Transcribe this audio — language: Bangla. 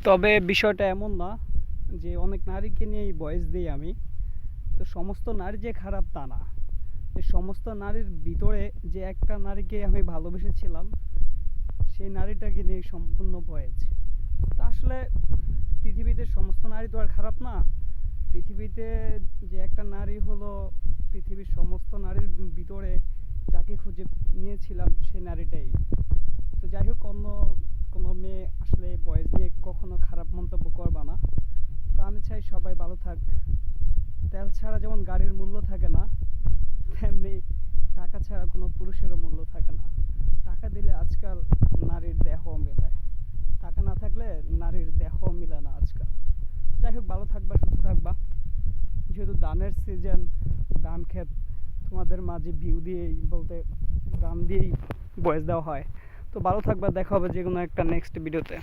তবে বিষয়টা এমন না যে অনেক নারীকে নিয়েই ভয়েস দিই আমি। তো সমস্ত নারী যে খারাপ তা না। যে সমস্ত নারীর ভিতরে যে একটা নারীকে আমি ভালোবেসেছিলাম, সেই নারীটাকে নিয়ে সম্পূর্ণ ভয়েস। তো আসলে পৃথিবীতে সমস্ত নারী তো আর খারাপ না। পৃথিবীতে যে একটা নারী হলো পৃথিবীর সমস্ত নারীর ভিতরে যাকে খুঁজে নিয়েছিলাম সে নারীটাই। তো যাই হোক, অন্য কোনো মেয়ে আসলে বয়েজ নিয়ে কখনো খারাপ মন্তব্য করবা না। তো আমি চাই সবাই ভালো থাক। তেল ছাড়া যেমন গাড়ির মূল্য থাকে না, তেমনি টাকা ছাড়া কোনো পুরুষেরও মূল্য থাকে না। টাকা দিলে আজকাল নারীর দেহ মেলায়, টাকা না থাকলে নারীর দেহ মিলে না আজকাল। যাই হোক, ভালো থাকবা, সুস্থ থাকবা। যেহেতু ধানের সিজন, ধান ক্ষেত, তোমাদের মাঝে ভিউ দিয়েই বলতে গান দিয়েই ভয়েস দেওয়া হয়। তো ভালো থাকবা, দেখা হবে যে কোনো একটা নেক্সট ভিডিওতে।